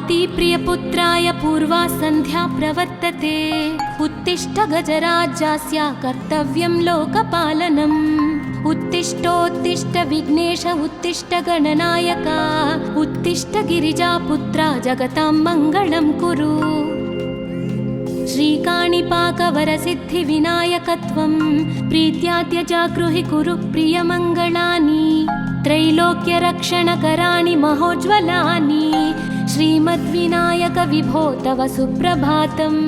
प्रियपुत्राय पूर्वा सन्ध्या प्रवर्तते। उत्तिष्ठ गजराज्यास्य कर्तव्यं लोकपालनम्। उत्तिष्ठोत्तिष्ठ विघ्नेश उत्तिष्ठ गणनायक। उत्तिष्ठ गिरिजापुत्रा जगतां मङ्गलं कुरु। श्रीकाणिपाकवरसिद्धिविनायकत्वं प्रीत्याद्य जागृहि कुरु प्रियमङ्गलानि। त्रैलोक्यरक्षणकराणि महोज्ज्वलानि। श्रीमद्विनायक विभो तव सुप्रभातम्।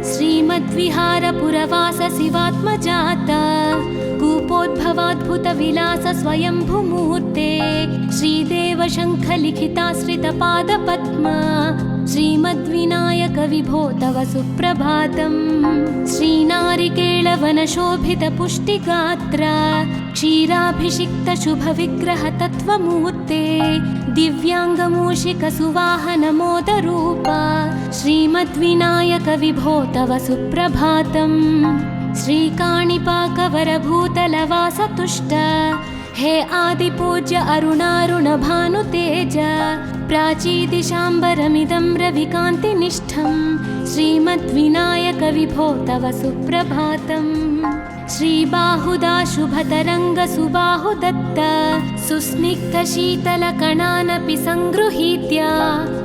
श्रीमद्विहारपुरवास शिवात्मजात कूपोद्भवाद्भुतविलास स्वयंभूमूर्ते। श्रीदेव शङ्खलिखिताश्रितपादपद्म। श्रीमद्विनायक विभो तव सुप्रभातम्। श्रीनारिकेळवनशोभितपुष्टिगात्र क्षीराभिषिक्त शुभविग्रह तत्त्वमूर्ते। दिव्याङ्गमूषिकसुवाहनमोदरूप श्रीमद्विनायक विभो तव सुप्रभातम्। श्रीकाणिपाकवरभूतलवासतुष्ट हे आदिपूज्य अरुणारुणभानुतेज। प्राचीदिशाम्बरमिदं रविकान्तिनिष्ठं श्रीमद्विनायक विभो तव सुप्रभातम्। श्रीबाहुदा शुभतरङ्गसुबाहुदत्त सुस्निग्धशीतलकणानपि सङ्गृहीत्य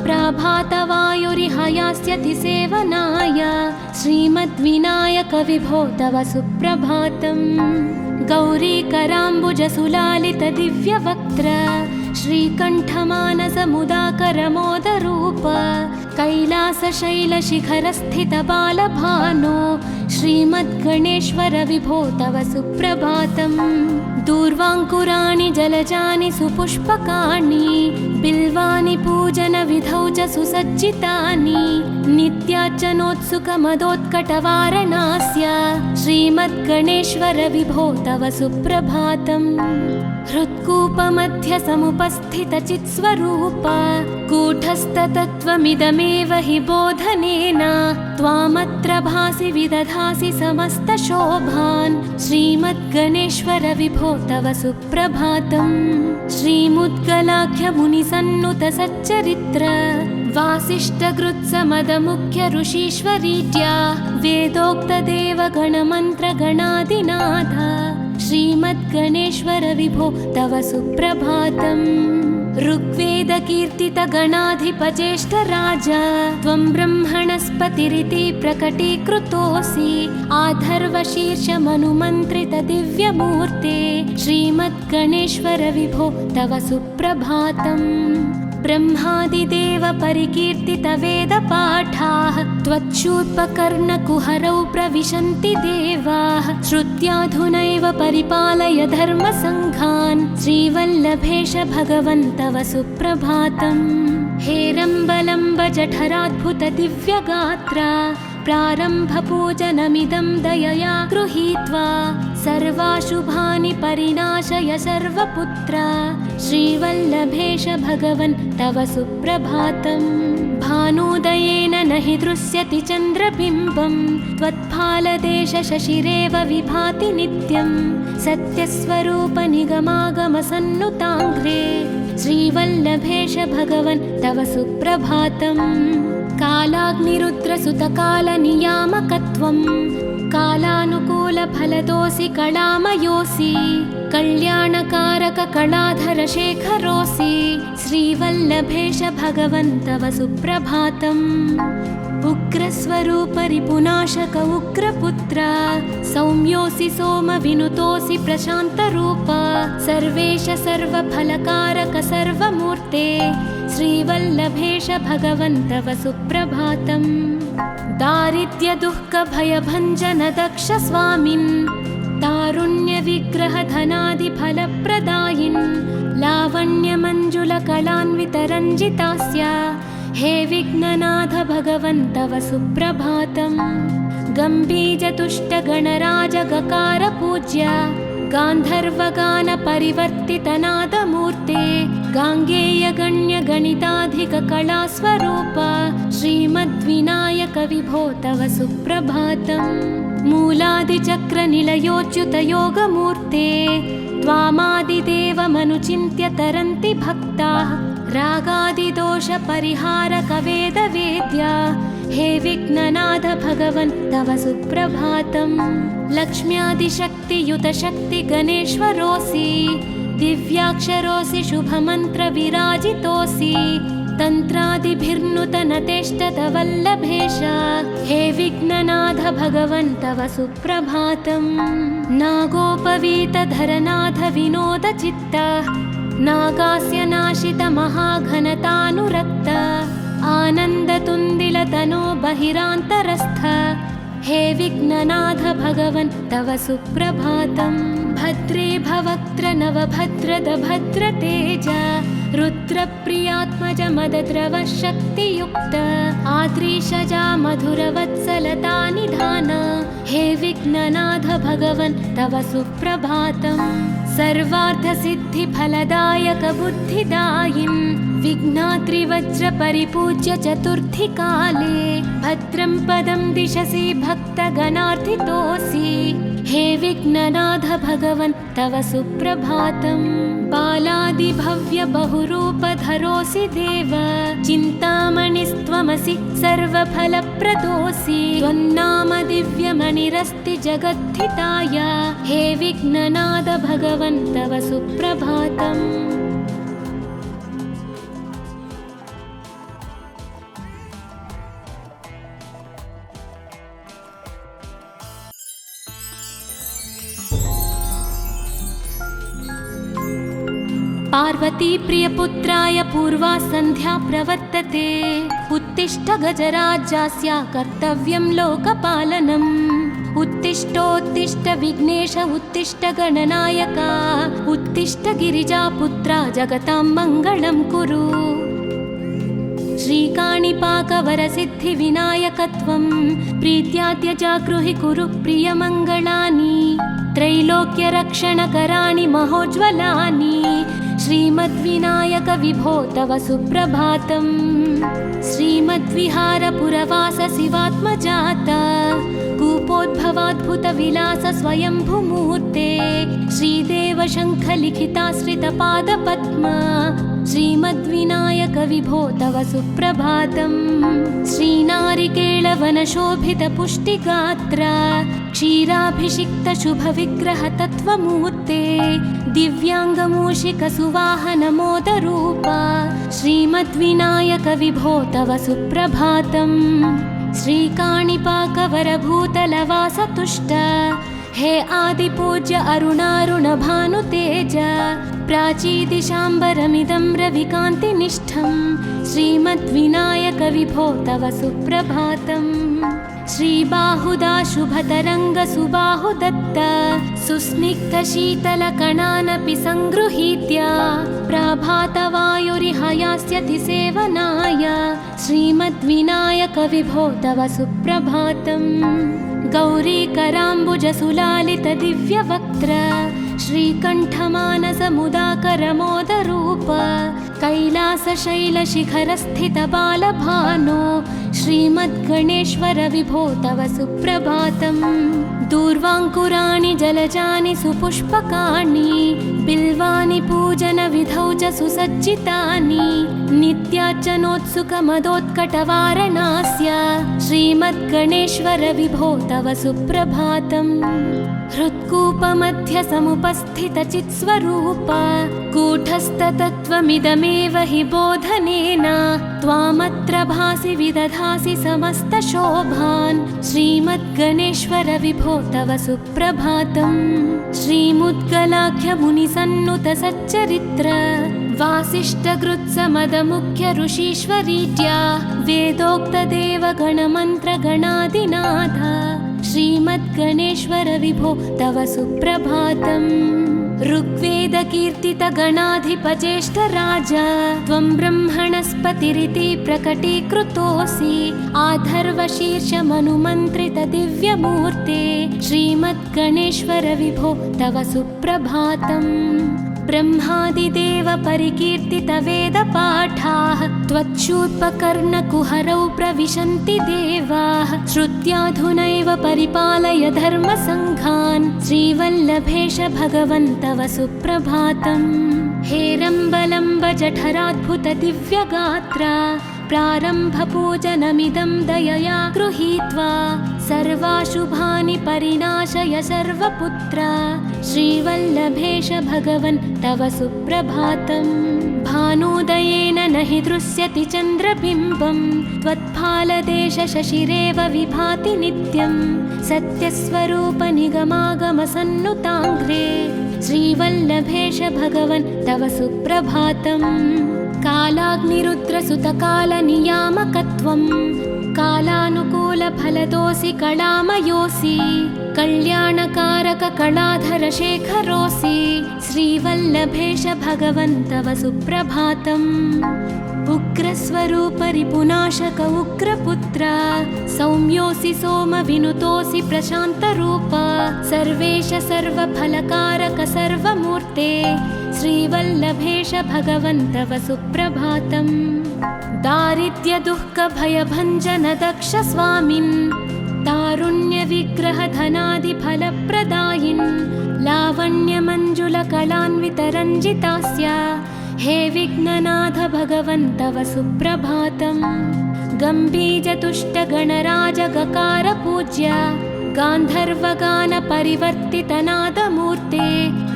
प्रभातवायुरिहयास्यति सेवनाय श्रीमद्विनायक विभो तव सुप्रभातम्। गौरीकराम्बुजसुलालित दिव्यवक्त्र श्रीकण्ठमानसमुदाकरमोदरूप कैलासशैलशिखरस्थित बालभानो श्रीमद्गणेश्वर विभो तव सुप्रभातम्। दूर्वाङ्कुराणि जलजानि सुपुष्पकाणि बिल्वानि पूजनविधौ च सुसज्जितानि। नित्यार्चनोत्सुकमदोत्कटवारणास्य श्रीमद्गणेश्वर विभो तव सुप्रभातम्। हृत्कूपमध्य समुपस्थितचित्स्वरूप कूटस्थतत्त्वमिदमेव हि बोधनेन त्वामत्र भासि विदधासि समस्तशोभान् श्रीमद्गणेश्वर विभो तव सुप्रभातम्। श्रीमुद्गलाख्यमुनिसन्नुत सच्चरित्र वासिष्ठकृत्समदमुख्य ऋषीश्वरीत्या वेदोक्तदेवगणमन्त्रगणादिनाथ श्रीमद्गणेश्वर विभो तव सुप्रभातम्। ऋग्वेदकीर्तितगणाधिपज्येष्ठराज त्वं ब्रह्मणस्पतिरिति प्रकटीकृतोऽसि। आधर्वशीर्षमनुमन्त्रित दिव्यमूर्ते श्रीमद्गणेश्वर विभो तव सुप्रभातम्। ब्रह्मादिदेव परिकीर्तित वेदपाठाः त्वच्छूर्पकर्णकुहरौ प्रविशन्ति देवाः। श्रुत्याधुनैव परिपालय धर्मसङ्घान् श्रीवल्लभेश भगवन् तव सुप्रभातम्। हेरम्बलम्ब जठराद्भुत दिव्यगात्र प्रारम्भपूजनमिदं दयया गृहीत्वा सर्वाशुभानि परिनाशय सर्वपुत्र श्रीवल्लभेश भगवन् तव सुप्रभातम्। भानुदयेन न हि दृश्यति चन्द्रबिम्बं त्वत्फालदेश शशिरेव विभाति नित्यं। सत्यस्वरूप निगमागमसन्नुताङ्घ्रे श्रीवल्लभेश भगवन् तव सुप्रभातम्। कालाग्निरुद्रसुतकालनियामकत्वं कालानुकूलफलदोऽसि कलामयोऽसि। कल्याणकारक कलाधर शेखरोऽसि श्रीवल्लभेश भगवन् तव सुप्रभातम्। उग्रस्वरूप रिपुनाशक उग्रपुत्र सौम्योऽसि सोमविनुतोऽसि प्रशान्तरूप सर्वेश सर्वफलकारक सर्वमूर्ते श्रीवल्लभेश भगवन् तव सुप्रभातम्। दारिद्र्यदुःखभयभञ्जन दक्ष स्वामिन् तारुण्यविग्रह धनादिफलप्रदायिन् लावण्यमञ्जुलकलान्वितरञ्जितास्य हे विघ्ननाथ भगवन् तव सुप्रभातम्। गम्भीजतुष्टगणराजगकार पूज्य गान्धर्वगानपरिवर्तितनादमूर्ते गाङ्गेयगण्यगणिताधिककलास्वरूप श्रीमद्विनायक विभो तव सुप्रभातम्। मूलादिचक्रनिलयोच्युतयोगमूर्ते त्वामादिदेवमनुचिन्त्य तरन्ति भक्ताः रागादिदोषपरिहारकवेदवेद्या हे विघ्ननाथ भगवन् तव सुप्रभातम्। लक्ष्म्यादिशक्तियुतशक्तिगणेश्वरोऽसि दिव्याक्षरोऽसि शुभमन्त्रविराजितोऽसि तन्त्रादिभिर्नुतनतेष्टतवल्लभेश हे विघ्ननाथ भगवन् तव सुप्रभातम्। नागोपवीतधरनाथ विनोदचित्त नागास्य नाशितमहाघनतानुरक्त आनन्दतुन्दिलतनो बहिरान्तरस्थ हे विघ्ननाथ भगवन् तव सुप्रभातम्। भद्रे भवक्त्र नवभद्रद भद्रतेज रुद्रप्रियात्मज मदद्रव शक्तियुक्त आद्रीशजा मधुरवत्सलता निधान हे विघ्ननाथ भगवन् तव सुप्रभातम्। सर्वार्थसिद्धिफलदायक बुद्धिदायिन् विघ्नाद्रिवज्रपरिपूज्य चतुर्थी काले भद्रं पदं दिशसि भक्तगणार्थितोऽसि हे विघ्ननाथ भगवन् तव सुप्रभातम्। बालादिभव्य बहुरूपधरोऽसि देव चिन्तामणिस्त्वमसि सर्वफलप्रदोऽसि त्वन्नाम दिव्यमणिरस्ति जगद्धिताय हे विघ्ननाथ भगवन् तव सुप्रभातम्। पार्वती प्रियपुत्राय पूर्वा सन्ध्या प्रवर्तते उत्तिष्ठ गजराज्यस्य कर्तव्यं लोकपालनम्। उत्तिष्ठोत्तिष्ठ विघ्नेश उत्तिष्ठ गणनायक उत्तिष्ठ गिरिजापुत्रा जगतां मङ्गलं कुरु। श्रीकाणिपाकवरसिद्धिविनायकत्वं प्रीत्याद्य जागृहि कुरु प्रियमङ्गलानि त्रैलोक्यरक्षणकराणि महोज्ज्वलानि श्रीमद्विनायक विभो तव सुप्रभातम्। श्रीमद्विहारपुरवास शिवात्मजात कूपोद्भवाद्भुतविलास स्वयंभुमूर्ते श्रीदेव शङ्खलिखिताश्रितपादपद्म श्रीमद्विनायक विभो तव सुप्रभातम्। श्रीनारिकेळवनशोभितपुष्टिगात्र क्षीराभिषिक्त शुभविग्रह तत्त्वमूर्ते दिव्याङ्गमूषिकसुवाहनमोदरूप श्रीमद्विनायक विभो तव सुप्रभातम्। श्रीकाणिपाकवरभूतलवासतुष्ट हे आदिपूज्य अरुणारुणभानुतेज प्राचीदिशाम्बरमिदं रविकान्तिनिष्ठं श्रीमद्विनायक विभो तव सुप्रभातम्। श्रीबाहुदा शुभतरङ्गसुबाहुदत्त सुस्निग्धशीतलकणानपि सङ्गृहीत्य प्राभातवायुरिह यास्यति सेवनाय श्रीमद्विनायक विभो तव सुप्रभातम्। गौरीकराम्बुजसुलालितदिव्यवक्त्र श्रीकण्ठमानसमुदाकरमोदरूप कैलासशैलशिखरस्थितबालभानो श्रीमद्गणेश्वर विभो तव सुप्रभातम्। दूर्वाङ्कुराणि जलजानि सुपुष्पकाणि बिल्वानि पूजनविधौ च सुसज्जितानि नित्यार्चनोत्सुकमदोत्कटवारणास्य श्रीमद्गणेश्वर विभो तव सुप्रभातम्। हृत्कूपमध्यसमुपस्थितचित्स्वरूप कूटस्थतत्त्वमिदमेव हि बोधनेन त्वामत्र भासि विदधासि समस्तशोभान् श्रीमद्गणेश्वर विभो तव सुप्रभातम्। श्रीमुद्गलाख्यमुनिसन्नुतसच्चरित्र वासिष्ठकृत्समदमुख्य ऋषीश्वरीत्या वेदोक्तदेवगणमन्त्रगणादिनाथ श्रीमद्गणेश्वर विभो तव सुप्रभातम्। ऋग्वेदकीर्तितगणाधिपज्येष्ठराज त्वं ब्रह्मणस्पतिरिति प्रकटीकृतोऽसि आधर्वशीर्षमनुमन्त्रितदिव्यमूर्ते श्रीमद्गणेश्वर विभो तव सुप्रभातम्। ब्रह्मादिदेव परिकीर्तितवेदपाठाः त्वच्छूर्पकर्णकुहरौ प्रविशन्ति देवाः श्रुत्याधुनैव परिपालय धर्मसङ्घान् श्रीवल्लभेश भगवन् तव सुप्रभातम्। हेरम्बलम्ब जठराद्भुत दिव्यगात्रा प्रारम्भपूजनमिदं दयया गृहीत्वा सर्वाशुभानि परिनाशय सर्वपुत्रा श्रीवल्लभेश भगवन् तव सुप्रभातम्। भानोदयेन न हि दृश्यति चन्द्रबिम्बं त्वत्फालदेश शशिरेव विभाति नित्यं सत्यस्वरूप निगमागमसन्नुताङ्घ्रे श्रीवल्लभेश भगवन् तव सुप्रभातम्। कालाग्निरुद्रसुतकालनियामकत्वं कालानुकूलफलदोऽसि कलामयोऽसि कल्याणकारक कलाधरशेखरोऽसि श्रीवल्लभेश भगवन् तव सुप्रभातम्। उग्रस्वरूपरिपुनाशक उग्रपुत्र सौम्योऽसि सोमविनुतोऽसि प्रशान्तरूप सर्वेश सर्वफलकारक सर्वमूर्ते श्रीवल्लभेश भगवन् तव सुप्रभातम्। दारिद्र्यदुःखभयभञ्जन दक्ष स्वामिन् तारुण्यविग्रहधनादिफलप्रदायिन् लावण्यमञ्जुलकलान्वितरञ्जितास्य हे विघ्ननाथ भगवन् तव सुप्रभातम्। गम्भीजतुष्टगणराजगकार पूज्य गान्धर्वगानपरिवर्तितनादमूर्ते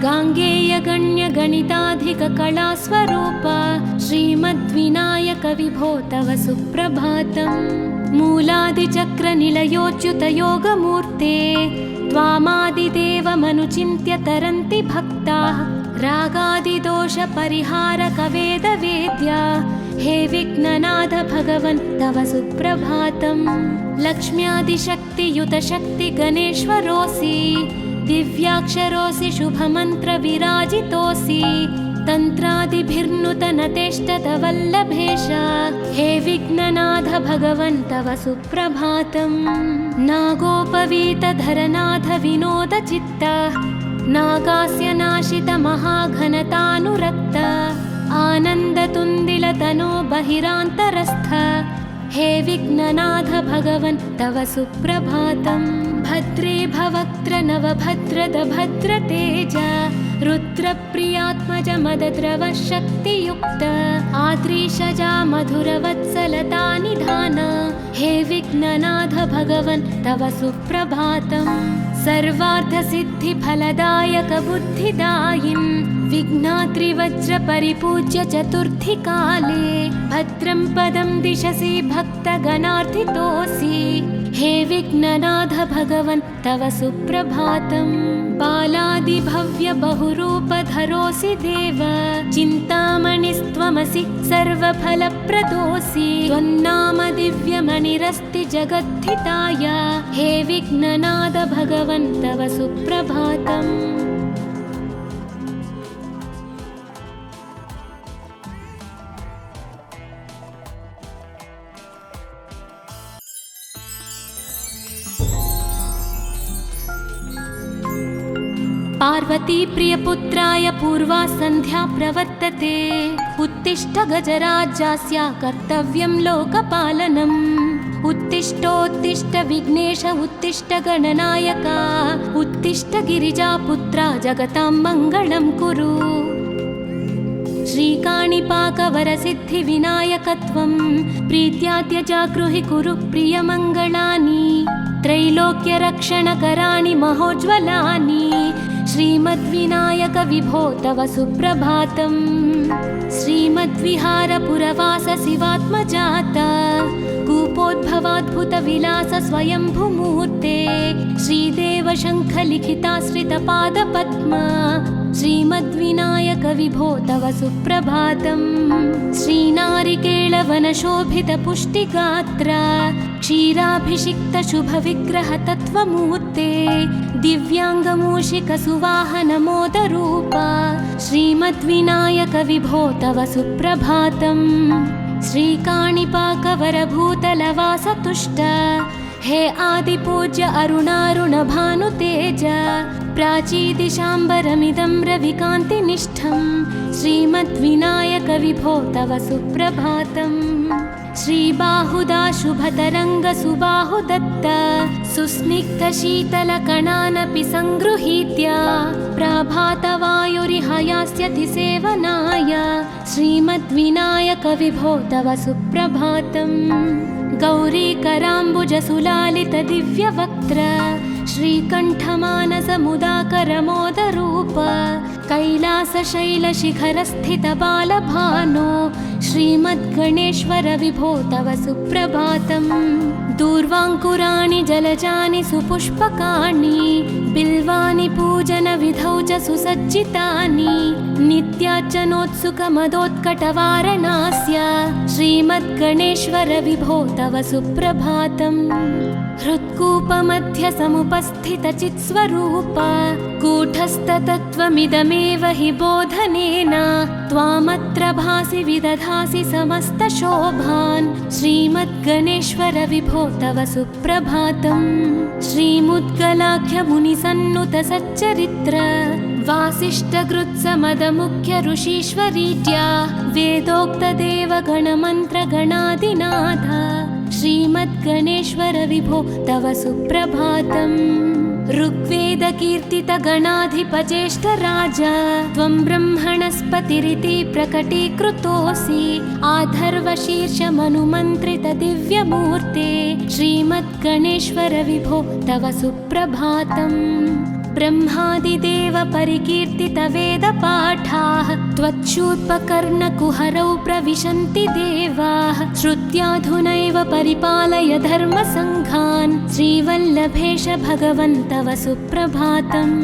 गाङ्गेयगण्यगणिताधिककलास्वरूप श्रीमद्विनायक विभो तव सुप्रभातम्। मूलादिचक्रनिलयोच्युतयोगमूर्ते त्वामादिदेवमनुचिन्त्य तरन्ति भक्ताः रागादिदोषपरिहारक वेदवेद्या हे विघ्ननाथ भगवन् तव सुप्रभातम्। लक्ष्म्यादिशक्तियुतशक्ति गणेश्वरोऽसि दिव्याक्षरोऽसि शुभमन्त्रविराजितोऽसि तन्त्रादिभिर्नुतनतेष्टतवल्लभेश हे विघ्ननाथ भगवन् तव सुप्रभातम्। नागोपवीतधरनाथ विनोदचित्त नागास्य नाशित महाघनतानुरक्त आनन्दतुन्दिलतनो बहिरान्तरस्थ हे विघ्ननाथ भगवन् तव सुप्रभातम्। भद्रे भवक्त्र नवभद्रद भद्रतेज रुद्रप्रियात्मज मदद्रव शक्तियुक्त आद्रीशजा मधुरवत्सलता निधान हे विघ्ननाथ भगवन् तव सुप्रभातम्। सर्वार्थसिद्धिफलदायक बुद्धिदायिन् विघ्नात्रिवज्रपरिपूज्य चतुर्थीकाले भद्रं पदं दिशसि भक्तगणार्थितोऽसि हे विघ्ननाथ भगवन् तव सुप्रभातम्। बालादिभव्य बहुरूपधरोऽसि देव चिन्तामणिस्त्वमसि सर्वफलप्रदोऽसि त्वन्नाम दिव्यमणिरस्ति जगद्धिताय हे विघ्ननाथ भगवन् तव सुप्रभातम्। पार्वती प्रियपुत्राय पूर्वा सन्ध्या प्रवर्तते उत्तिष्ठ गजराज्यस्य कर्तव्यं लोकपालनम्। उत्तिष्ठोत्तिष्ठ विघ्नेश उत्तिष्ठ गणनायक उत्तिष्ठ गिरिजापुत्रा जगतां मङ्गलं कुरु। श्रीकाणिपाकवरसिद्धिविनायकत्वं प्रीत्याद्य जागृहि कुरु प्रियमङ्गलानि त्रैलोक्यरक्षणकराणि महोज्ज्वलानि श्रीमद्विनायक विभो तव सुप्रभातम्। श्रीमद्विहारपुरवास शिवात्मजात कूपोद्भवाद्भुतविलास स्वयंभुमूर्ते श्रीदेव शङ्खलिखिताश्रितपादपद्मा श्रीमद्विनायक विभो तव सुप्रभातम्। श्रीनारिकेळवनशोभितपुष्टिगात्र क्षीराभिषिक्तशुभविग्रह तत्त्वमूर्ते दिव्याङ्गमूषिकसुवाहनमोदरूप श्रीमद्विनायक विभो तव सुप्रभातम्। श्रीकाणिपाकवरभूतलवासतुष्ट हे आदिपूज्य अरुणारुण भानुतेज प्राचीदिशाम्बरमिदं रविकान्तिनिष्ठं श्रीमद्विनायक विभो तव सुप्रभातम्। श्रीबाहुदा शुभतरङ्ग सुबाहुदत्त सुस्निग्धशीतलकणानपि सङ्गृहीत्य प्रभातवायुरिह यास्यति सेवनाय श्रीमद्विनायक विभो तव सुप्रभातम्। गौरीकराम्बुजसुलालित दिव्यवक्त्र श्रीकण्ठमानसमुदाकरमोदरूप कैलासशैलशिखरस्थित बालभानो श्रीमद्गणेश्वर विभो तव सुप्रभातम्। दूर्वाङ्कुराणि जलजानि सुपुष्पकाणि बिल्वानि पूजनविधौ च सुसज्जितानि नित्यार्चनोत्सुकमदोत्कटवारणास्य श्रीमद्गणेश्वर विभो तव सुप्रभातम्। हृत्कूपमध्य समुपस्थितचित्स्वरूप कूटस्थतत्त्वमिदमेव हि बोधनेन त्वामत्र भासि विदधासि समस्तशोभान् श्रीमद्गणेश्वर विभो तव सुप्रभातम्। श्रीमुद्गलाख्यमुनिसन्नुत सच्चरित्र वासिष्ठकृत्समदमुख्य ऋषीश्वरीत्या वेदोक्तदेवगणमन्त्रगणादिनाथ श्रीमद्गणेश्वर विभो तव सुप्रभातम्। ऋग्वेदकीर्तितगणाधिपज्येष्ठराज त्वं ब्रह्मणस्पतिरिति प्रकटीकृतोऽसि आधर्वशीर्षमनुमन्त्रित दिव्यमूर्ते श्रीमद्गणेश्वर विभो तव सुप्रभातम्। ब्रह्मादिदेव परिकीर्तित वेदपाठाः त्वच्छूर्पकर्णकुहरौ प्रविशन्ति देवाः श्रुत्याधुनैव परिपालय धर्मसङ्घान् श्रीवल्लभेश भगवन् तव सुप्रभातम्।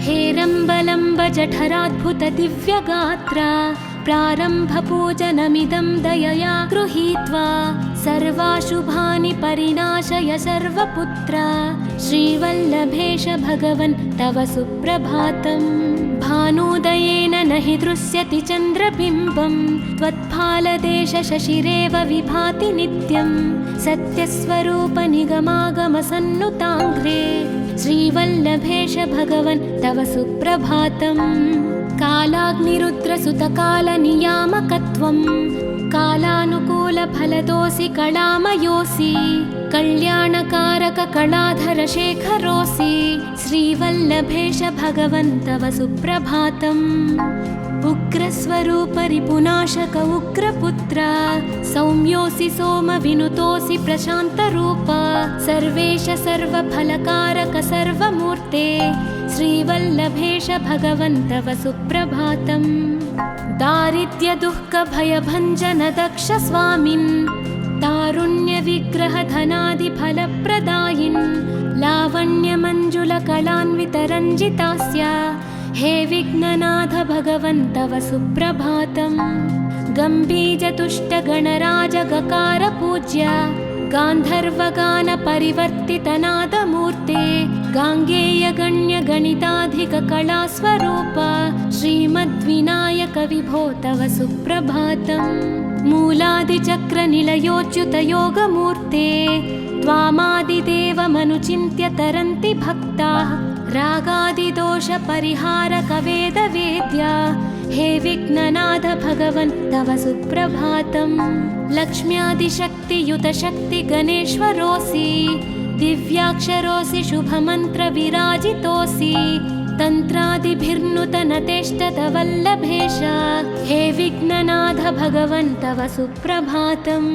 हेरम्बलम्ब जठराद्भुत दिव्यगात्रा प्रारम्भपूजनमिदं दयया गृहीत्वा सर्वाशुभानि परिनाशय सर्वपुत्र श्रीवल्लभेश भगवन् तव सुप्रभातम्। भानुदयेन न हि दृश्यति चन्द्रबिम्बं त्वत्फालदेश शशिरेव विभाति नित्यं सत्यस्वरूप निगमागमसन्नुताङ्घ्रे श्रीवल्लभेश भगवन् तव सुप्रभातम्। कालाग्निरुद्रसुतकालनियामकत्वं कालानुकूलफलदोऽसि कलामयोऽसि कल्याणकारक कलाधर शेखरोऽसि श्रीवल्लभेश भगवन् तव सुप्रभातम्। उग्रस्वरूप रिपुनाशक उग्रपुत्र सौम्योऽसि सोमविनुतोऽसि प्रशान्तरूप सर्वेश सर्वफलकारक सर्वमूर्ते श्रीवल्लभेश भगवन् तव सुप्रभातम्। दारिद्र्यदुःखभयभञ्जन दक्ष स्वामिन् तारुण्यविग्रह धनादिफलप्रदायिन् लावण्यमञ्जुलकलान्वितरञ्जितास्य हे विघ्ननाथ भगवन् तव सुप्रभातम्। गम्भीजतुष्टगणराज गकार पूज्य गान्धर्वगान परिवर्तितनादमूर्ते गाङ्गेयगण्य गणिताधिक कलास्वरूप श्रीमद्विनायक विभो तव सुप्रभातम्। मूलादिचक्र निलयोच्युत योगमूर्ते त्वामादिदेवमनुचिन्त्य तरन्ति भक्ताः रागादिदोष परिहारक वेदवेद्या हे विघ्ननाथ भगवन् तव सुप्रभातम्। लक्ष्म्यादिशक्तियुत शक्ति गणेश्वरोऽसि दिव्याक्षरोऽसि शुभमन्त्र विराजितोऽसि तन्त्रादिभिर्नुतनतेष्टत वल्लभेश हे विघ्ननाथ भगवन् तव सुप्रभातम्।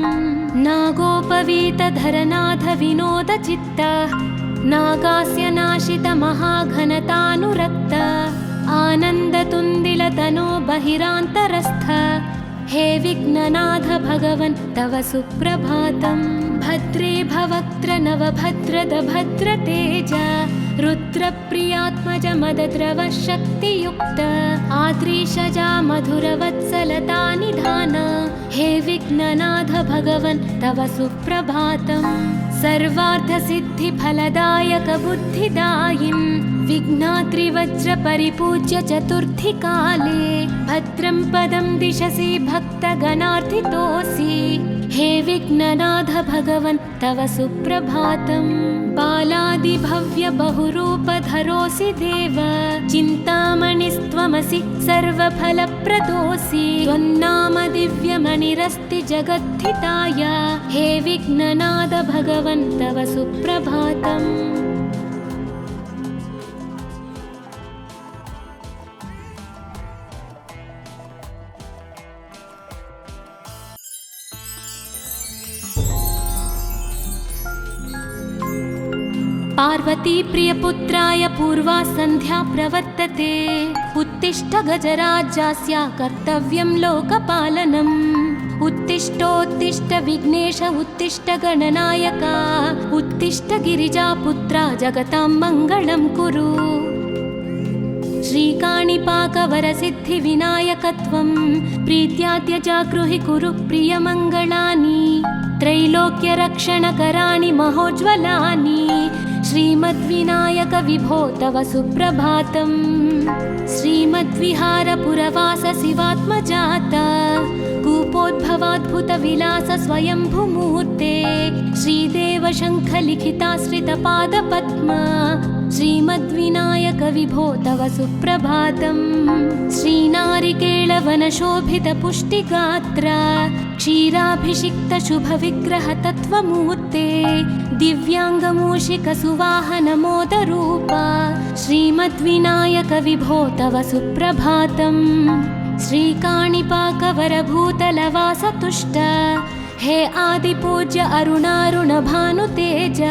नागोपवीतधरनाथ विनोद चित्त नागास्य नाशित महाघनतानुरक्त आनन्दतुन्दिलतनो बहिरान्तरस्थ हे विघ्ननाथ भगवन् तव सुप्रभातम्। भद्रे भवक्त्र नवभद्रद भद्रतेज रुद्रप्रियात्मज मदद्रव शक्तियुक्त आद्रीशजा मधुरवत्सलता निधान हे विघ्ननाथ भगवन् तव सुप्रभातम्। सर्वार्थसिद्धिफलदायक बुद्धिदायिन् विघ्नात्रिवज्र परिपूज्य चतुर्थी काले भद्रं पदं दिशसि भक्तगणार्थितोऽसि हे विघ्ननाथ भगवन् तव सुप्रभातम्। बालादिभव्य बहुरूपधरोऽसि देव, चिन्तामणिस्त्वमसि सर्वफलप्रदोऽसि। त्वन्नाम दिव्यमणिरस्ति जगद्धिताय, हे विघ्ननाथ भगवन् तव सुप्रभातम्। पार्वती प्रियपुत्राय पूर्वा सन्ध्या प्रवर्तते, उत्तिष्ठ गजराज्यास्य कर्तव्यं लोकपालनम्। उत्तिष्ठोत्तिष्ठ विघ्नेश उत्तिष्ठ गणनायक, उत्तिष्ठ गिरिजापुत्रा जगतां मङ्गलं कुरु। श्रीकाणिपाकवरसिद्धिविनायकत्वं प्रीत्याद्य जागृहि कुरु प्रियमङ्गलानि। त्रैलोक्यरक्षणकराणि महोज्ज्वलानि, श्रीमद्विनायक विभो तव सुप्रभातम्। श्रीमद्विहारपुरवास शिवात्मजात, कूपोद्भवाद्भुतविलास स्वयंभूमूर्ते। श्रीदेव शङ्खलिखिताश्रितपादपद्मा, श्रीमद्विनायक विभो तव सुप्रभातम्। श्रीनारिकेळवनशोभितपुष्टिगात्र, क्षीराभिषिक्त शुभविग्रह तत्त्वमूर्ते। दिव्याङ्गमूषिकसुवाहनमोदरूप, श्रीमद्विनायक विभो तव सुप्रभातम्। श्रीकाणिपाकवरभूतलवासतुष्ट, हे आदिपूज्य अरुणारुणभानुतेज।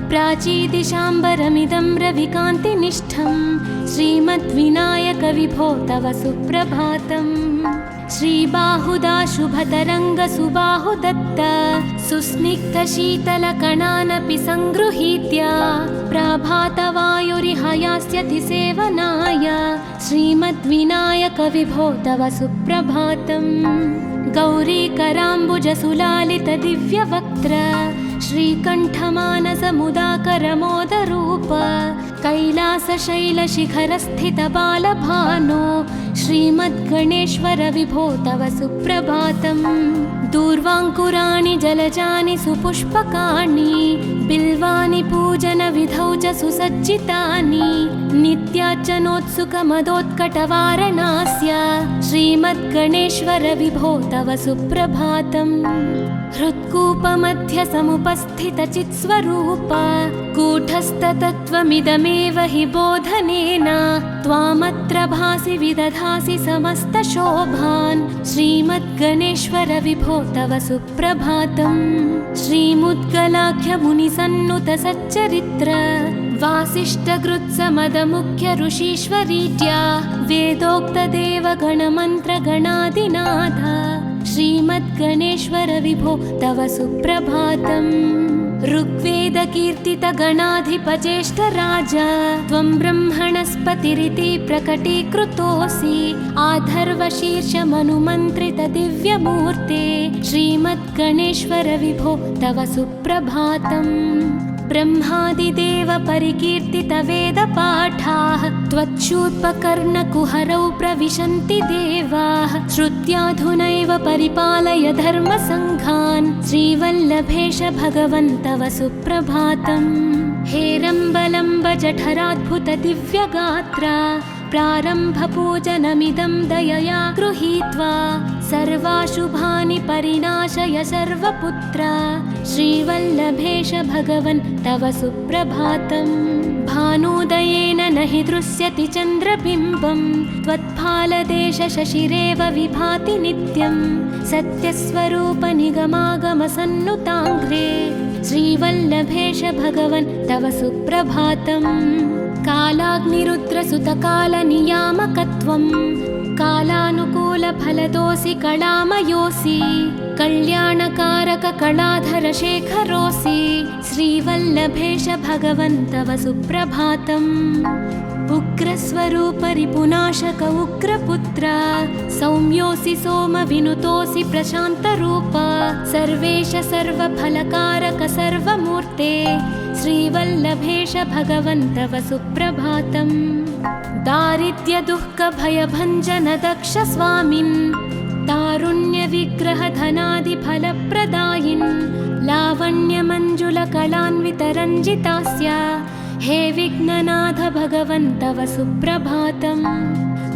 प्राचीदिशाम्बरमिदं रविकान्तिनिष्ठं, श्रीमद्विनायक विभो तव सुप्रभातम्। श्रीबाहुदा शुभतरङ्गसुबाहुदत्त, सुस्निग्धशीतलकणानपि सङ्गृहीत्य। प्रभातवायुरिहयास्यति सेवनाय, श्रीमद्विनायक विभो तव सुप्रभातम्। गौरीकराम्बुजसुलालितदिव्यवक्त्र, श्रीकण्ठमानसमुदाकरमोदरूप। कैलासशैलशिखरस्थितबालभानो, श्रीमद्गणेश्वर विभो तव सुप्रभातम्। दूर्वाङ्कुराणि जलजानि सुपुष्पकाणि, बिल्वानि पूजनविधौ च सुसज्जितानि। नित्यार्चनोत्सुकमदोत्कटवारणास्य, श्रीमद्गणेश्वर विभो तव सुप्रभातम्। हृत्कूपमध्यसमुपस्थितचित्स्वरूप, कूटस्थतत्त्वमिदमेव हि बोधनेन। त्वामत्र भासि विदधासि समस्तशोभान्, श्रीमद्गणेश्वर विभो तव सुप्रभातम्। श्रीमुद्गलाख्यमुनिसन्नुतसच्चरित्र, वासिष्ठकृत्समदमुख्य ऋषीश्वरीत्या। वेदोक्तदेवगणमन्त्रगणादिनाथ, श्रीमद्गणेश्वर विभो तव सुप्रभातम्। ऋग्वेदकीर्तितगणाधिपज्येष्ठराज, त्वं ब्रह्मणस्पतिरिति प्रकटीकृतोऽसि। आधर्वशीर्षमनुमन्त्रितदिव्यमूर्ते, श्रीमद्गणेश्वर विभो तव सुप्रभातम्। ब्रह्मादिदेव परिकीर्तितवेदपाठाः, त्वच्छूर्पकर्णकुहरौ प्रविशन्ति देवाः। श्रुत्याधुनैव परिपालय धर्मसङ्घान्, श्रीवल्लभेश भगवन् तव सुप्रभातम्। हेरम्बलम्ब जठराद्भुतदिव्यगात्र, प्रारम्भपूजनमिदं दयया गृहीत्वा। सर्वाशुभानि परिनाशय सर्वपुत्र, श्रीवल्लभेश भगवन् तव सुप्रभातम्। भानुदयेन न हि दृश्यति चन्द्रबिम्बं, त्वत्फालदेश शशिरेव विभाति नित्यं। सत्यस्वरूप निगमागमसन्नुताङ्घ्रे, श्रीवल्लभेश भगवन् तव सुप्रभातम्। कालाग्निरुद्रसुतकालनियामकत्वं, कालानुकूलफलदोऽसि कलामयोऽसि। कल्याणकारक कलाधरशेखरोऽसि, श्रीवल्लभेश भगवन् तव सुप्रभातम्। उग्रस्वरूप रिपुनाशक उग्रपुत्र, सौम्योऽसि सोमविनुतोऽसि प्रशान्तरूप। सर्वेश सर्वफलकारक सर्वमूर्ते, श्रीवल्लभेश भगवन् तव सुप्रभातम्। दारिद्र्यदुःखभयभञ्जन दक्ष स्वामिन्, तारुण्यविग्रहधनादिफलप्रदायिन् लावण्यमञ्जुलकलान्वितरञ्जितास्य हे विघ्ननाथ भगवन् तव सुप्रभातम्।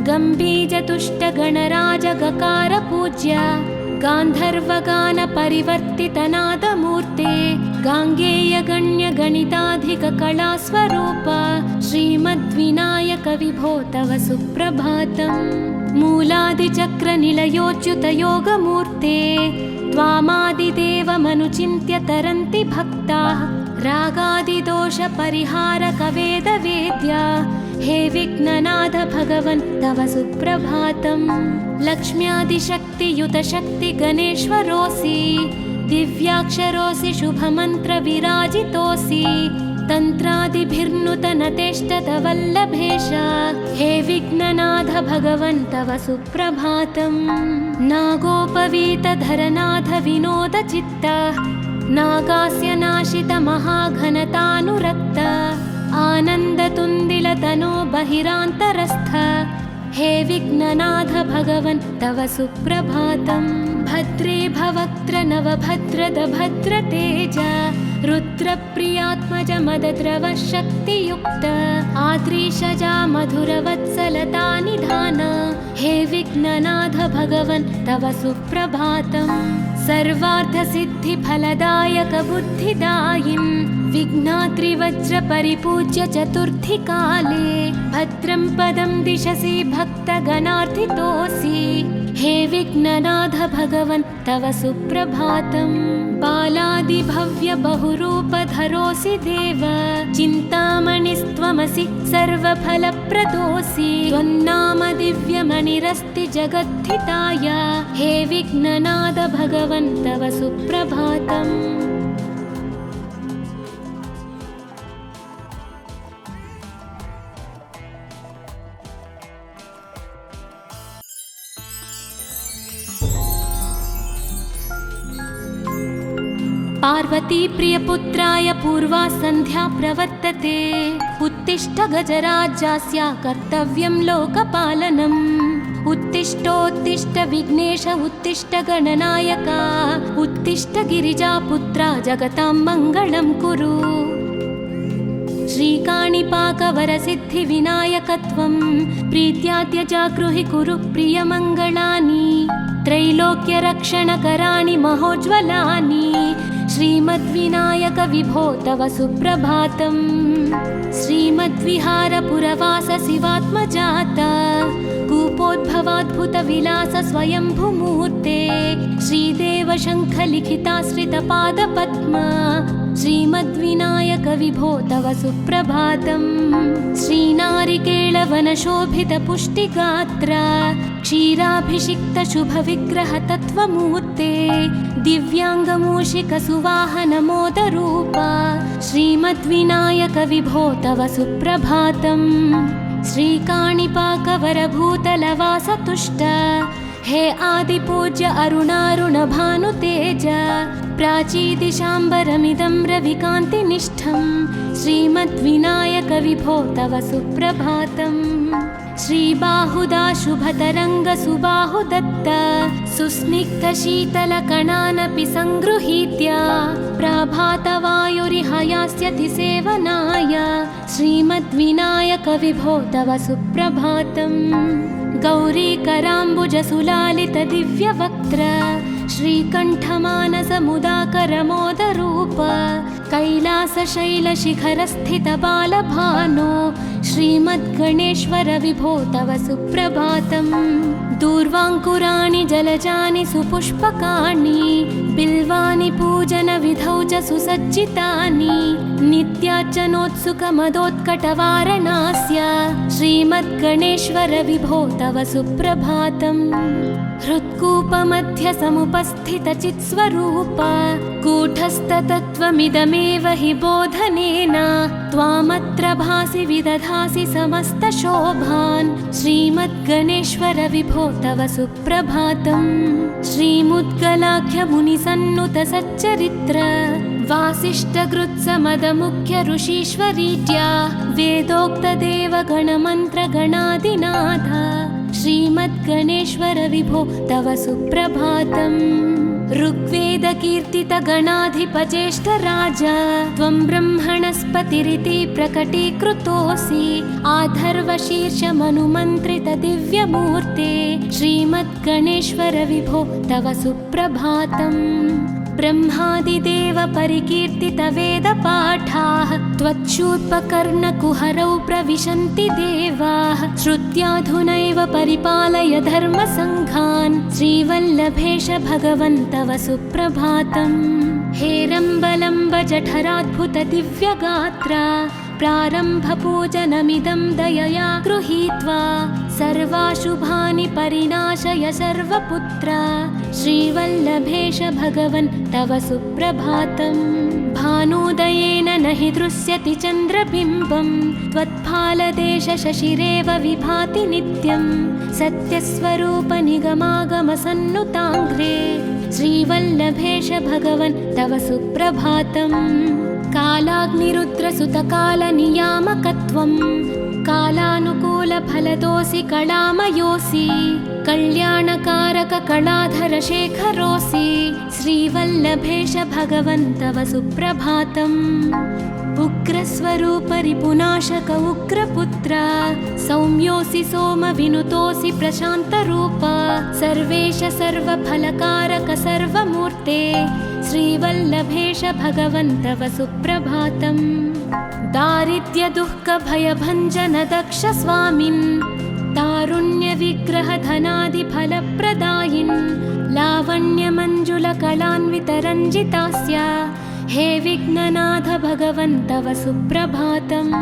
गम्भीजतुष्टगणराजगकारपूज्य गान्धर्वगानपरिवर्तितनादमूर्ते गाङ्गेयगण्यगणिताधिककलास्वरूप श्रीमद्विनायक विभो तव सुप्रभातम्। मूलादिचक्रनिलयोच्युतयोगमूर्ते त्वामादिदेवमनुचिन्त्य तरन्ति भक्ताः रागादिदोषपरिहारकवेदवेद्या हे विघ्ननाथ भगवन् तव सुप्रभातम्। लक्ष्म्यादिशक्तियुतशक्तिगणेश्वरोऽसि दिव्याक्षरोऽसि शुभमन्त्रविराजितोऽसि तन्त्रादिभिर्नुतनतेष्टतवल्लभेश हे विघ्ननाथ भगवन् तव सुप्रभातम्। नागोपवीतधरनाथ विनोदचित्त नागास्य नाशित महाघनतानुरक्त आनन्दतुन्दिलतनो बहिरान्तरस्थ हे विघ्ननाथ भगवन् तव सुप्रभातम्। भद्रे भवक्त्र नवभद्रद भद्रतेज रुद्रप्रियात्मज मदद्रवशक्तियुक्त आद्रीशजा मधुरवत्सलता निधान हे विघ्ननाथ भगवन् तव सुप्रभातम्। सर्वार्थसिद्धिफलदायक बुद्धिदायिन् विघ्नात्रिवज्रपरिपूज्य चतुर्थीकाले भद्रं पदं दिशसि भक्तगणार्थितोऽसि हे विघ्ननाथ भगवन् तव सुप्रभातम्। बालादिभव्य बहुरूपधरोऽसि देव चिन्तामणिस्त्वमसि सर्वफलप्रदोऽसि त्वन्नाम दिव्यमणिरस्ति जगद्धिताय हे विघ्ननाथ भगवन् तव सुप्रभातम्। पार्वती प्रियपुत्राय पूर्वा सन्ध्या प्रवर्तते उत्तिष्ठ गजराज्यास्य कर्तव्यं लोकपालनम्। उत्तिष्ठोत्तिष्ठ विघ्नेश उत्तिष्ठ गणनायका उत्तिष्ठ गिरिजापुत्रा जगतां मङ्गलं कुरु। श्रीकाणिपाकवरसिद्धिविनायकत्वं प्रीत्याद्य जागृहि कुरु प्रियमङ्गलानि त्रैलोक्यरक्षणकराणि महोज्ज्वलानि श्रीमद्विनायक विभो तव सुप्रभातम्। श्रीमद्विहारपुरवास शिवात्मजात कूपोद्भवाद्भुतविलास स्वयंभुमूर्ते श्रीदेव शङ्खलिखिताश्रितपादपद्मा श्रीमद्विनायक विभो तव सुप्रभातम्। श्रीनारिकेळवनशोभितपुष्टिगात्र क्षीराभिषिक्तशुभविग्रहतत्त्वमूर्ते दिव्याङ्गमूषिकसुवाहनमोदरूपा श्रीमद्विनायक विभो तव सुप्रभातम्। श्रीकाणिपाकवरभूतलवासतुष्ट हे आदिपूज्य अरुणारुणभानुतेज प्राचीदिशाम्बरमिदं रविकान्तिनिष्ठं श्रीमद्विनायक विभो तव सुप्रभातम्। श्रीबाहुदा शुभतरङ्गसुबाहुदत्त सुस्निग्धशीतलकणानपि सङ्गृहीत्य प्राभातवायुरिह यास्यति सेवनाय श्रीमद्विनायक विभो तव सुप्रभातम्। गौरीकराम्बुजसुलालितदिव्यवक्त्र श्रीकण्ठमानसमुदाकरमोदरूप कैलासशैलशिखरस्थितबालभानो श्रीमद्गणेश्वर विभो तव सुप्रभातम्। दूर्वाङ्कुराणि जलजानि सुपुष्पकाणि बिल्वानि पूजनविधौ च सुसज्जितानि नित्यार्चनोत्सुकमदोत्कटवारणास्य श्रीमद्गणेश्वर विभो तव सुप्रभातम्। हृत्कूपमध्यसमुपस्थितचित्स्वरूप कूटस्थतत्त्वमिदमेव हि बोधनेन त्वामत्र भासि विदधासि समस्तशोभान् श्रीमद्गणेश्वर विभो तव सुप्रभातम्। श्रीमुद्गलाख्यमुनिसन्नुतसच्चरित्र वासिष्ठगृत्समदमुख्य ऋषीश्वरीड्या वेदोक्तदेवगणमन्त्रगणादिनाथ श्रीमद्गणेश्वर विभो तव सुप्रभातम्। ऋग्वेदकीर्तितगणाधिपज्येष्ठराज त्वं ब्रह्मणस्पतिरिति प्रकटीकृतोऽसि। आधर्वशीर्षमनुमन्त्रितदिव्यमूर्ते श्रीमद्गणेश्वर विभो तव सुप्रभातम्। ब्रह्मादिदेव परिकीर्तितवेदपाठाः त्वच्छूर्पकर्णकुहरौ प्रविशन्ति देवाः। श्रुत्याधुनैव परिपालय धर्मसङ्घान् श्रीवल्लभेश भगवन् तव सुप्रभातम्। हेरम्बलम्ब जठराद्भुतदिव्यगात्रा प्रारम्भपूजनमिदं दयया गृहीत्वा सर्वाशुभानि परिनाशय सर्वपुत्र श्रीवल्लभेश भगवन् तव सुप्रभातम्। भानुदयेन न हि दृश्यति चन्द्रबिम्बं त्वत्फालदेशशशिरेव विभाति नित्यं। सत्यस्वरूपनिगमागमसन्नुताङ्घ्रे श्रीवल्लभेश भगवन् तव सुप्रभातम्। कालाग्निरुद्रसुतकालनियामकत्वं कालानुकूलफलदोऽसि कलामयोऽसि। कल्याणकारककलाधरशेखरोऽसि श्रीवल्लभेश भगवन् तव सुप्रभातम्। उग्रस्वरूपरिपुनाशक उग्रपुत्र सौम्योऽसि सोमविनुतोऽसि प्रशान्तरूप। सर्वेश सर्वफलकारक सर्वमूर्ते श्रीवल्लभेश भगवन् तव सुप्रभातम्। दारिद्र्यदुःखभयभञ्जन दक्ष स्वामिन् तारुण्यविग्रहधनादिफलप्रदायिन् लावण्यमञ्जुलकलान्वितरञ्जितास्य हे विघ्ननाथ भगवन् तव सुप्रभातम्।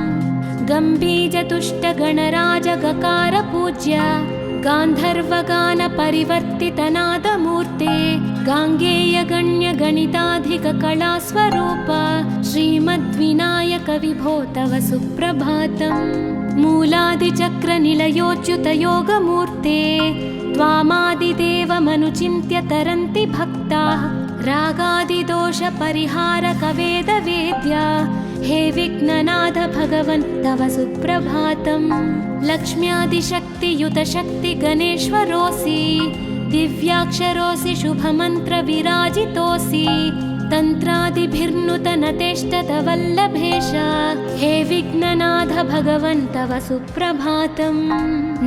गम्भीजतुष्टगणराजगकार पूज्य गान्धर्वगानपरिवर्तितनादमूर्ते गाङ्गेयगण्यगणिताधिककलास्वरूप श्रीमद्विनायक विभो तव सुप्रभातम्। मूलादिचक्रनिलयोच्युतयोगमूर्ते त्वामादिदेवमनुचिन्त्य तरन्ति भक्ताः। रागादिदोषपरिहारकवेदवेद्या हे विघ्ननाथ भगवन् तव सुप्रभातम्। लक्ष्म्यादिशक्तियुतशक्तिगणेश्वरोऽसि दिव्याक्षरोऽसि शुभमन्त्रविराजितोऽसि। तन्त्रादिभिर्नुतनतेष्टतवल्लभेश हे विघ्ननाथ भगवन् तव सुप्रभातम्।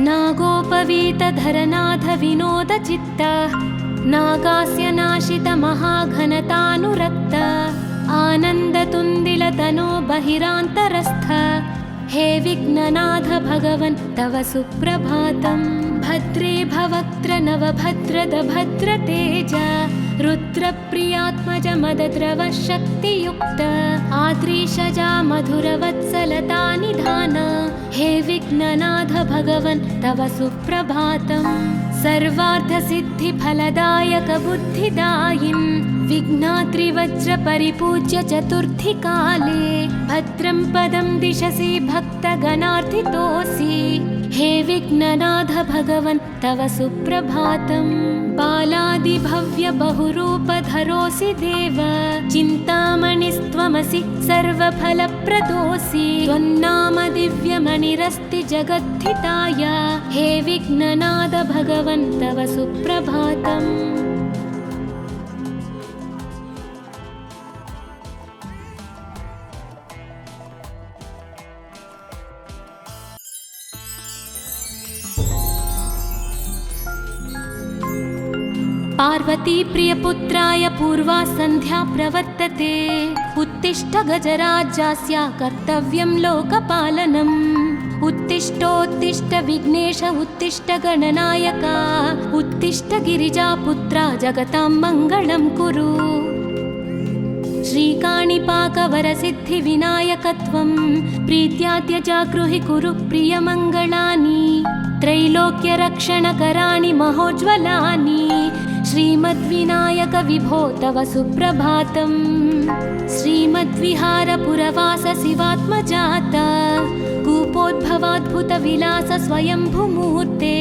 नागोपवीतधरनाथ विनोदचित्त नागास्य नाशित महाघनतानुरक्त आनन्दतुन्दिलतनो बहिरान्तरस्थ हे विघ्ननाथ भगवन् तव सुप्रभातम्। भद्रे भवक्त्र नवभद्रद भद्रतेज रुद्रप्रियात्मज मदद्रव शक्तियुक्त आद्रीशजा मधुरवत्सलता निधान हे विघ्ननाथ भगवन् तव सुप्रभातम्। सर्वार्थसिद्धिफलदायक बुद्धिदायिन् विघ्नात्रिवज्रपरिपूज्य चतुर्थीकाले भद्रं पदं दिशसि भक्तगणार्थितोऽसि हे विघ्ननाथ भगवन् तव सुप्रभातम्। बालादिभव्य बहुरूपधरोऽसि देव चिन्तामणिस्त्वमसि सर्वफलप्रदोऽसि। त्वन्नाम दिव्यमणिरस्ति जगद्धिताय हे विघ्ननाथ भगवन् तव सुप्रभातम्। पार्वती प्रियपुत्राय पूर्वा सन्ध्या प्रवर्तते उत्तिष्ठ गजराज्यस्य कर्तव्यं लोकपालनम्। उत्तिष्ठोत्तिष्ठ विघ्नेश उत्तिष्ठ गणनायक उत्तिष्ठ गिरिजापुत्रा जगतां मङ्गलं कुरु। श्रीकाणिपाकवरसिद्धिविनायकत्वं प्रीत्याद्य जागृहि कुरु प्रियमङ्गलानि। त्रैलोक्यरक्षणकराणि महोज्ज्वलानि श्रीमद्विनायक विभो तव सुप्रभातम्। श्रीमद्विहारपुरवास शिवात्मजात कूपोद्भवाद्भुतविलास स्वयंभुमूर्ते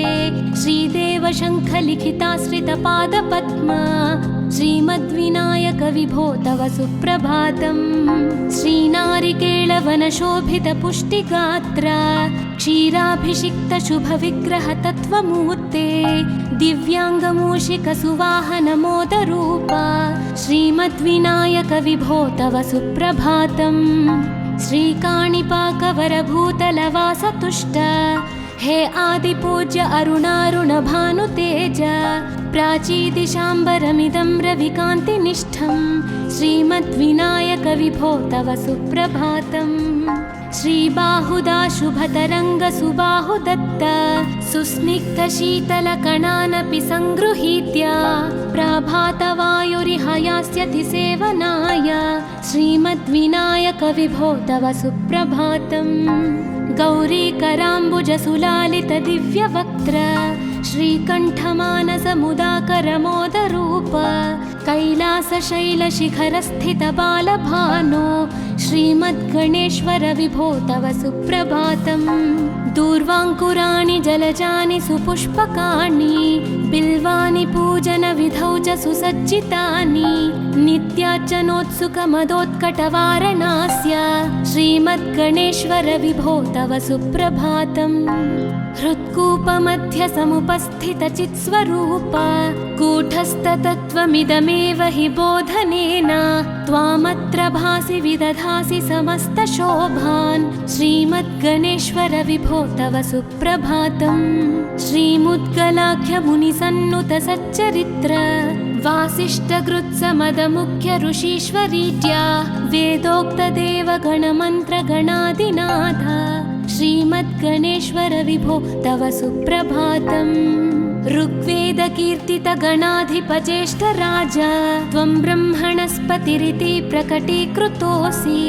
श्रीदेव शङ्खलिखिताश्रितपादपद्म श्रीमद्विनायक विभो तव सुप्रभातम्। श्रीनारिकेळवनशोभितपुष्टिगात्र क्षीराभिषिक्तशुभविग्रहतत्त्वमूर्ते दिव्याङ्गमूषिकसुवाहनमोदरूप श्रीमद्विनायक विभो तव सुप्रभातम्। श्रीकाणिपाकवरभूतलवासतुष्ट हे आदिपूज्य अरुणारुणभानुतेज प्राचीदिशाम्बरमिदं रविकान्तिनिष्ठं श्रीमद्विनायक विभो तव सुप्रभातम्। श्रीबाहुदा शुभतरङ्गसुबाहुदत्त सुस्निग्धशीतलकणानपि सङ्गृहीत्य प्रभातवायुरिहयास्यति सेवनाय श्रीमद्विनायक विभो तव सुप्रभातम्। गौरीकराम्बुजसुलालितदिव्यवक्त्र श्रीकण्ठमानसमुदाकरमोदरूप कैलासशैलशिखरस्थितबालभानो श्रीमद्गणेश्वर विभो तव सुप्रभातम्। दूर्वाङ्कुराणि जलजानि सुपुष्पकाणि बिल्वानि पूजनविधौ च सुसज्जितानि नित्यार्चनोत्सुकमदोत्कटवारणास्य श्रीमद्गणेश्वर विभो तव सुप्रभातम्। हृत्कूपमध्यसमुपस्थितचित्स्वरूप कूटस्थतत्त्वमिदमेव हि बोधनेन त्वामत्र भासि विदधासि समस्तशोभान् श्रीमद्गणेश्वर विभो तव सुप्रभातम्। श्रीमुद्गलाख्यमुनिसन्नुतसच्चरित्र वासिष्ठकृत्समदमुख्य ऋषीश्वरीत्या वेदोक्तदेवगणमन्त्रगणादिनाथ श्रीमद्गणेश्वर विभो तव सुप्रभातम्। ऋग्वेदकीर्तितगणाधिपज्येष्ठराज त्वं ब्रह्मणस्पतिरिति प्रकटीकृतोऽसि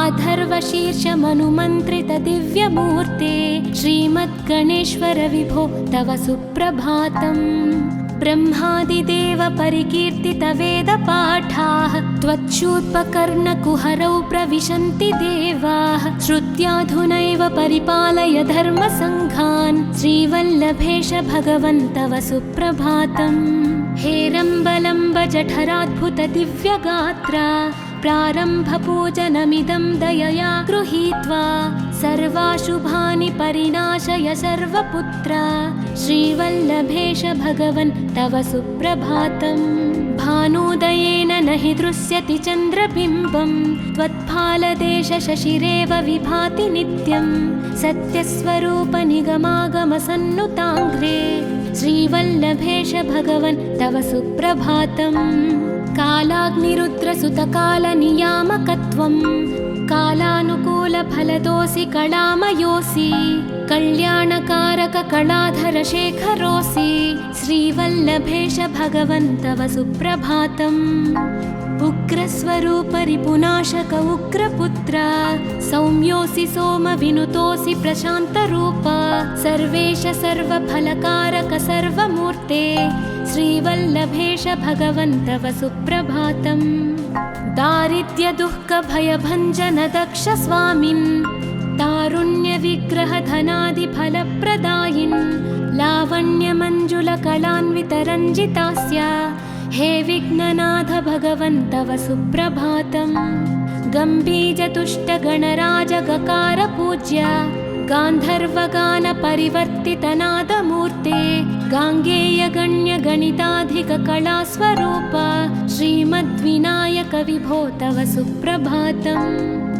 आधर्वशीर्षमनुमन्त्रितदिव्यमूर्ते श्रीमद्गणेश्वर विभो तव सुप्रभातम्। ब्रह्मादिदेव परिकीर्तितवेदपाठाः त्वच्छूर्पकर्णकुहरौ प्रविशन्ति देवाः श्रुत्याधुनैव परिपालय धर्मसङ्घान् श्रीवल्लभेश भगवन् तव सुप्रभातम्। हेरम्बलम्ब जठराद्भुत दिव्यगात्र प्रारम्भपूजनमिदं दयया गृहीत्वा सर्वाशुभानि परिनाशय सर्वपुत्र श्रीवल्लभेश भगवन् तव सुप्रभातम्। भानोदयेन न हि दृश्यति चन्द्रबिम्बं त्वत्फालदेशशशिरेव विभाति नित्यं सत्यस्वरूप निगमागमसन्नुताङ्घ्रे श्रीवल्लभेश भगवन् तव सुप्रभातम्। कालाग्निरुद्रसुतकालनियामकत्वं कालानुकूलफलदोऽसि कलामयोऽसि कल्याणकारककलाधरशेखरोऽसि श्रीवल्लभेश भगवन् तव सुप्रभातम्। उग्रस्वरूप रिपुनाशक उग्रपुत्र सौम्योऽसि सोमविनुतोऽसि प्रशान्तरूप सर्वेश सर्वफलकारक सर्वमूर्ते श्रीवल्लभेश भगवन् तव सुप्रभातम्। दारिद्र्यदुःखभयभञ्जन दक्ष स्वामिन् तारुण्यविग्रहधनादिफलप्रदायिन् लावण्यमञ्जुलकलान्वितरञ्जितास्य हे विघ्ननाथ भगवन् तव सुप्रभातम्। गम्भीजतुष्टगणराजगकार पूज्य गान्धर्वगानपरिवर्तितनादमूर्ते गाङ्गेयगण्यगणिताधिककलास्वरूप श्रीमद्विनायक विभो तव सुप्रभातम्।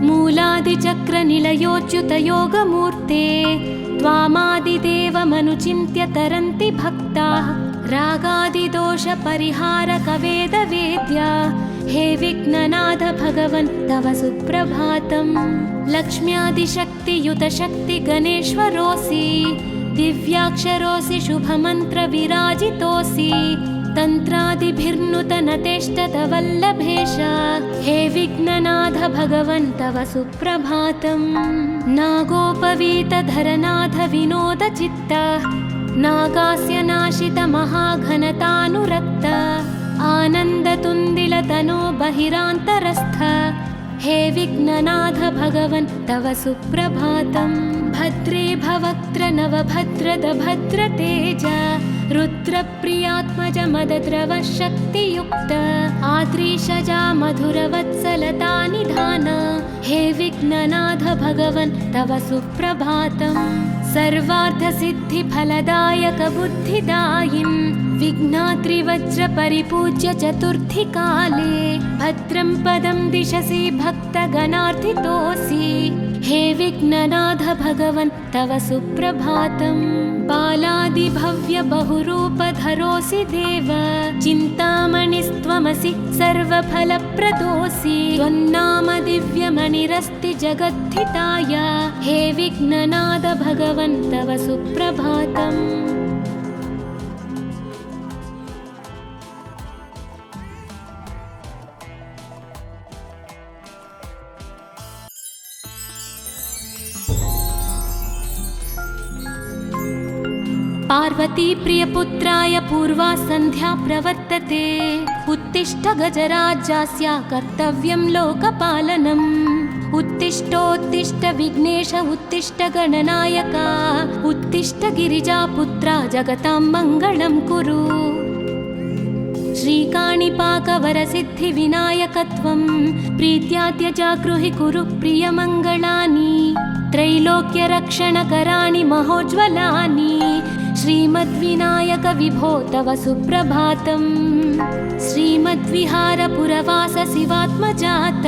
मूलादिचक्रनिलयोच्युतयोगमूर्ते त्वामादिदेवमनुचिन्त्य तरन्ति भक्ताः रागादिदोषपरिहारकवेदवेद्या हे विघ्ननाथ भगवन् तव सुप्रभातम्। लक्ष्म्यादिशक्तियुतशक्तिगणेश्वरोऽसि दिव्याक्षरोऽसि शुभमन्त्रविराजितोऽसि तन्त्रादिभिर्नुतनतेष्टतवल्लभेश हे विघ्ननाथ भगवन् तव सुप्रभातम्। नागोपवीतधरनाथ विनोदचित्त नागास्य नाशित महाघनतानुरक्त आनन्दतुन्दिलतनो बहिरान्तरस्थ हे विघ्ननाथ भगवन् तव सुप्रभातम्। भद्रे भवक्त्र नवभद्रद भद्रतेज रुद्रप्रियात्मज मदद्रव शक्तियुक्त आद्रीशजा मधुरवत्सलता निधान हे विघ्ननाथ भगवन् तव सुप्रभातम्। सर्वार्थसिद्धिफलदायकबुद्धिदायिन् विघ्नात्रिवज्रपरिपूज्य चतुर्थीकाले भद्रं पदं दिशसि भक्तगणार्थितोऽसि। हे विघ्ननाथ भगवन् तव सुप्रभातम्। बालादिभव्य बहुरूपधरोऽसि देव, चिन्तामणिस्त्वमसि सर्वफलप्रदोऽसि। त्वन्नाम दिव्यमणिरस्ति जगद्धिताय, हे विघ्ननाथ भगवन् तव सुप्रभातम्। पार्वती प्रियपुत्राय पूर्वा सन्ध्या प्रवर्तते। उत्तिष्ठ गजराज्यास्य कर्तव्यं लोकपालनम्। उत्तिष्ठोत्तिष्ठ विघ्नेश उत्तिष्ठ गणनायक, उत्तिष्ठ गिरिजापुत्रा जगतां मङ्गलं कुरु। श्रीकाणिपाकवरसिद्धिविनायकत्वं प्रीत्याद्यजागृहि कुरु प्रियमङ्गलानि। त्रैलोक्यरक्षणकराणि महोज्ज्वलानि, श्रीमद्विनायक विभो तव सुप्रभातम्। श्रीमद्विहारपुरवास शिवात्मजात,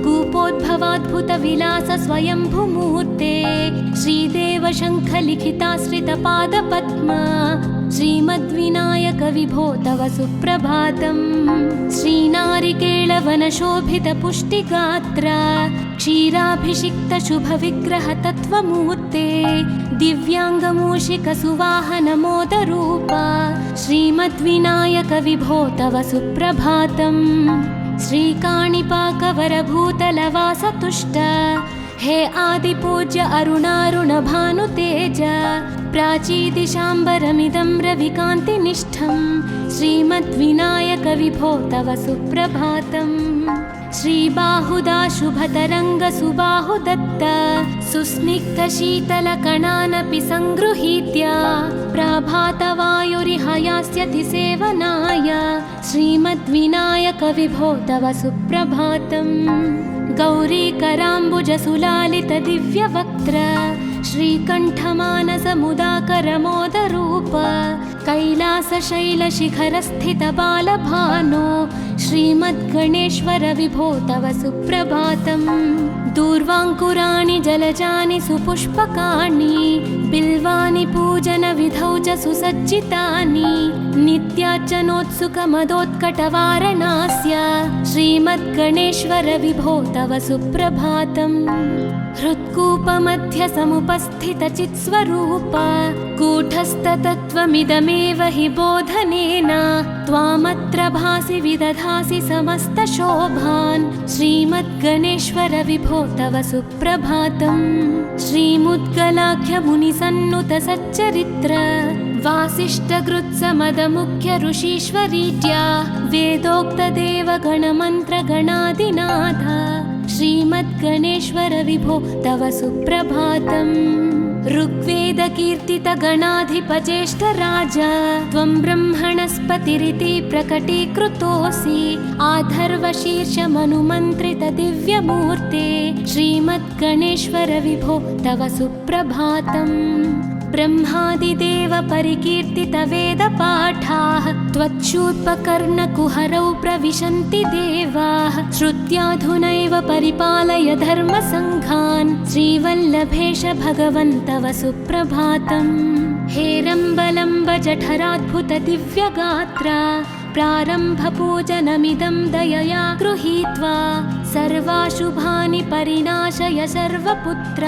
कूपोद्भवाद्भुतविलास स्वयंभुमूर्ते। श्रीदेव शङ्खलिखिताश्रितपादपद्म, श्रीमद्विनायक विभो तव सुप्रभातम्। श्रीनारिकेळवनशोभितपुष्टिगात्र, क्षीराभिषिक्तशुभविग्रहतत्त्वमूर्ते। दिव्याङ्गमूषिकसुवाहनमोदरूप, श्रीमद्विनायक विभो तव सुप्रभातम्। श्रीकाणिपाकवरभूतलवासतुष्ट, हे आदिपूज्य अरुणारुणभानुतेज। प्राचीदिशाम्बरमिदं रविकान्तिनिष्ठं, श्रीमद्विनायक विभो तव सुप्रभातम्। श्रीबाहुदा शुभतरङ्गसुबाहुदत्त, सुस्निग्धशीतलकणानपि सङ्गृहीत्य। प्राभातवायुरिह यास्यति सेवनाय, श्रीमद्विनायक विभो तव सुप्रभातम्। गौरीकराम्बुजसुलालितदिव्यवक्त्र, श्रीकण्ठमानसमुदाकरमोदरूप। कैलासशैलशिखरस्थितबालभानो, श्रीमद्गणेश्वर विभो तव सुप्रभातम्। दूर्वाङ्कुराणि जलजानि सुपुष्पकाणि, बिल्वानि पूजनविधौ च सुसज्जितानि। नित्यार्चनोत्सुकमदोत्कटवारणास्य, श्रीमद्गणेश्वर विभो तव सुप्रभातम्। हृत्कूपमध्यसमुपस्थितचित्स्वरूप, कूटस्थतत्त्वमिदमेव हि बोधनेन। त्वामत्र भासि विदधासि समस्तशोभान्, श्रीमद्गणेश्वर विभो तव सुप्रभातम्। श्रीमुद्गलाख्यमुनिसन्नुतसच्चरित्र, वासिष्ठकृत्समदमुख्य ऋषीश्वरीत्या। वेदोक्तदेवगणमन्त्रगणादिनाथ, श्रीमद्गणेश्वर विभो तव सुप्रभातम्। ऋग्वेदकीर्तितगणाधिपज्येष्ठराज, त्वं ब्रह्मणस्पतिरिति प्रकटीकृतोऽसि। आधर्वशीर्षमनुमन्त्रितदिव्यमूर्ते, श्रीमद्गणेश्वर विभो तव सुप्रभातम्। ब्रह्मादिदेव परिकीर्तितवेदपाठाः, त्वच्छूर्पकर्णकुहरौ प्रविशन्ति देवाः। श्रुत्याधुनैव परिपालय धर्मसङ्घान्, श्रीवल्लभेश भगवन् तव सुप्रभातम्। हेरम्बलम्ब जठराद्भुतदिव्यगात्र, प्रारम्भपूजनमिदं दयया गृहीत्वा। सर्वाशुभानि परिनाशय सर्वपुत्र,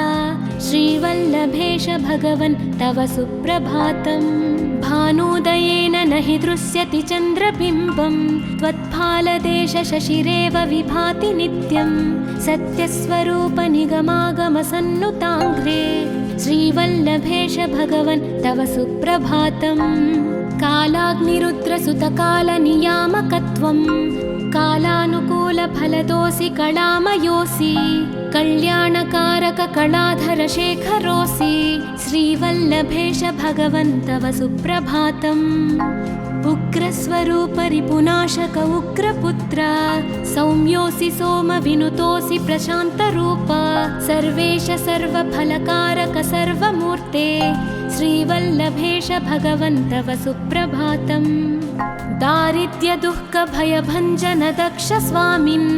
श्रीवल्लभेश भगवन् तव सुप्रभातम्। भानुदयेन न हि दृश्यति चन्द्रबिम्बं, त्वत्फालदेश शशिरेव विभाति नित्यं। सत्यस्वरूप निगमागमसन्नुताङ्घ्रे, श्रीवल्लभेश भगवन् तव सुप्रभातम्। कालाग्निरुद्रसुतकालनियामकत्वं, कालानुकूलफलदोऽसि कलामयोऽसि। कल्याणकारक कलाधरशेखरोऽसि, श्रीवल्लभेश भगवन् तव सुप्रभातम्। उग्रस्वरूप रिपुनाशक उग्रपुत्र सौम्योऽसि सोम विनुतोऽसि प्रशान्तरूप सर्वेश सर्वफलकारक सर्वमूर्ते श्रीवल्लभेश भगवन्तव सुप्रभातम् दारिद्र्य दुःख भयभञ्जन दक्ष स्वामिन्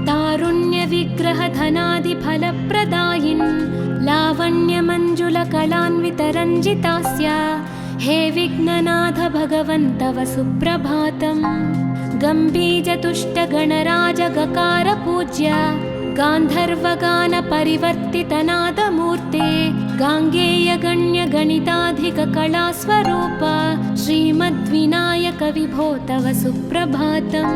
तारुण्य विग्रह धनादि फलप्रदायिन् लावण्य मंजुल कलान्वित रञ्जितास्य हे विघ्ननाथ भगवन्तव सुप्रभातम् गम्भीज तुष्ट गणराज गकार पूज्य गान्धर्वगान परिवर्तित नादमूर्ते गाङ्गेय गण्य गणिताधिक कलास्वरूप श्रीमद्विनायक विभो तव सुप्रभातम्।